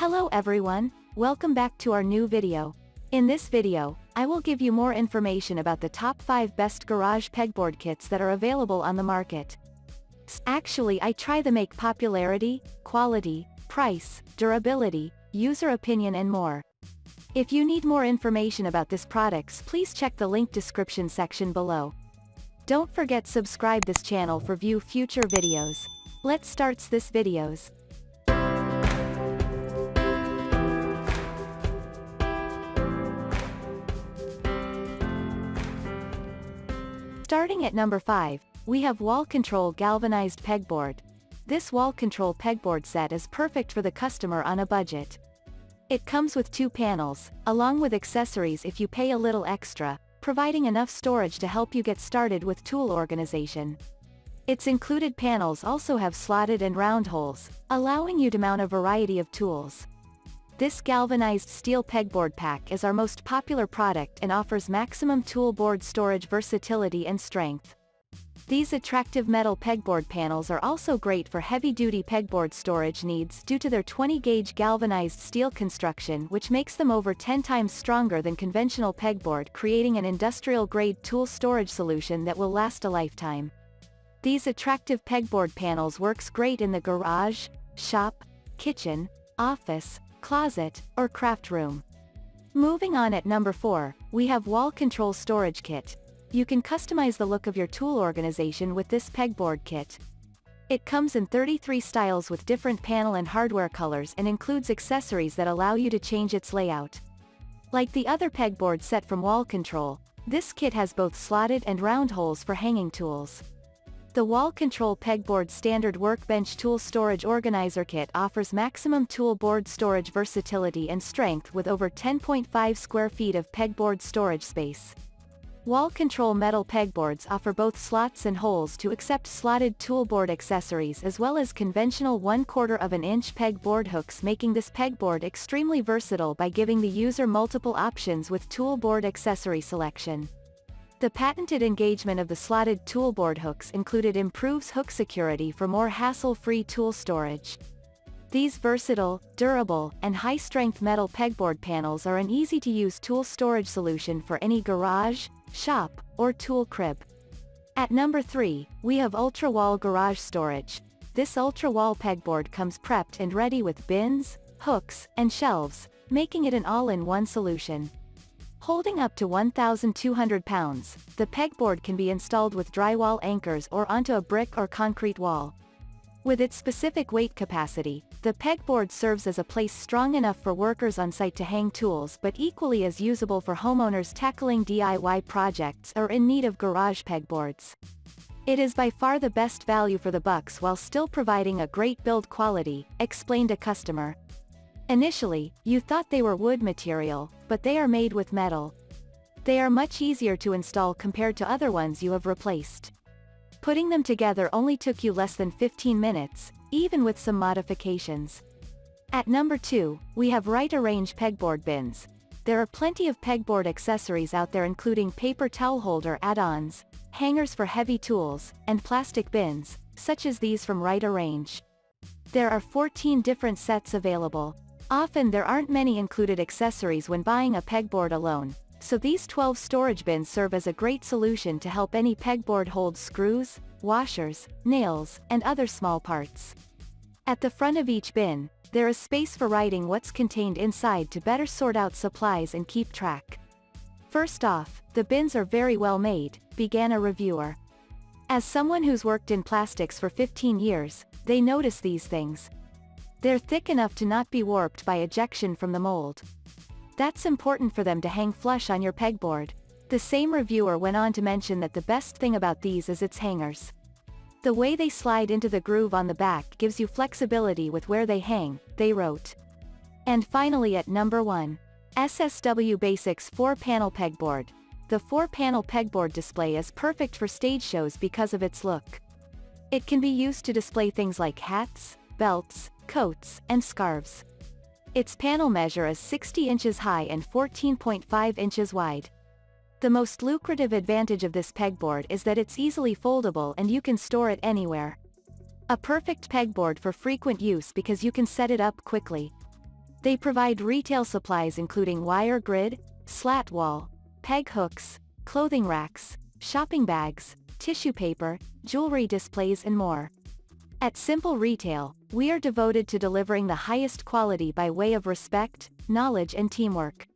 Hello everyone, welcome back to our new video. In this video, I will give you more information about the top 5 best garage pegboard kits that are available on the market. Actually, I try to make popularity, quality, price, durability, user opinion and more. If you need more information about these products, please check the link description section below. Don't forget subscribe this channel for view future videos. Let's start this videos. Starting at number 5, we have Wall Control Galvanized Pegboard. This wall control pegboard set is perfect for the customer on a budget. It comes with 2 panels, along with accessories if you pay a little extra, providing enough storage to help you get started with tool organization. Its included panels also have slotted and round holes, allowing you to mount a variety of tools. This galvanized steel pegboard pack is our most popular product and offers maximum tool board storage versatility and strength. These attractive metal pegboard panels are also great for heavy-duty pegboard storage needs due to their 20-gauge galvanized steel construction, which makes them over 10 times stronger than conventional pegboard, creating an industrial-grade tool storage solution that will last a lifetime. These attractive pegboard panels works great in the garage, shop, kitchen, office, closet, or craft room. Moving on at number 4, we have Wall Control Storage Kit. You can customize the look of your tool organization with this pegboard kit. It comes in 33 styles with different panel and hardware colors and includes accessories that allow you to change its layout. Like the other pegboard set from Wall Control, this kit has both slotted and round holes for hanging tools. The Wall Control Pegboard Standard Workbench Tool Storage Organizer Kit offers maximum tool board storage versatility and strength with over 10.5 square feet of pegboard storage space. Wall Control metal pegboards offer both slots and holes to accept slotted toolboard accessories as well as conventional 1/4 inch pegboard hooks, making this pegboard extremely versatile by giving the user multiple options with toolboard accessory selection. The patented engagement of the slotted toolboard hooks included improves hook security for more hassle-free tool storage. These versatile, durable, and high-strength metal pegboard panels are an easy-to-use tool storage solution for any garage, shop, or tool crib. At number 3, we have Ultra Wall Garage Storage. This Ultra Wall pegboard comes prepped and ready with bins, hooks, and shelves, making it an all-in-one solution. Holding up to 1,200 pounds, the pegboard can be installed with drywall anchors or onto a brick or concrete wall. With its specific weight capacity, the pegboard serves as a place strong enough for workers on site to hang tools but equally as usable for homeowners tackling DIY projects or in need of garage pegboards. It is by far the best value for the bucks while still providing a great build quality, explained a customer. Initially, you thought they were wood material, but they are made with metal. They are much easier to install compared to other ones you have replaced. Putting them together only took you less than 15 minutes, even with some modifications. At number 2, we have Right Arrange Pegboard Bins. There are plenty of pegboard accessories out there including paper towel holder add-ons, hangers for heavy tools, and plastic bins, such as these from Right Arrange. There are 14 different sets available. Often there aren't many included accessories when buying a pegboard alone, so these 12 storage bins serve as a great solution to help any pegboard hold screws, washers, nails, and other small parts. At the front of each bin, there is space for writing what's contained inside to better sort out supplies and keep track. First off, the bins are very well made, began a reviewer. As someone who's worked in plastics for 15 years, they notice these things. They're thick enough to not be warped by ejection from the mold. That's important for them to hang flush on your pegboard. The same reviewer went on to mention that the best thing about these is its hangers. The way they slide into the groove on the back gives you flexibility with where they hang, they wrote. And finally at number 1. SSW Basics 4-Panel Pegboard. The 4-panel pegboard display is perfect for stage shows because of its look. It can be used to display things like hats, belts, coats, and scarves. Its panel measure is 60 inches high and 14.5 inches wide. The most lucrative advantage of this pegboard is that it's easily foldable and you can store it anywhere. A perfect pegboard for frequent use because you can set it up quickly. They provide retail supplies including wire grid, slat wall, peg hooks, clothing racks, shopping bags, tissue paper, jewelry displays and more. At Simple Retail, we are devoted to delivering the highest quality by way of respect, knowledge and teamwork.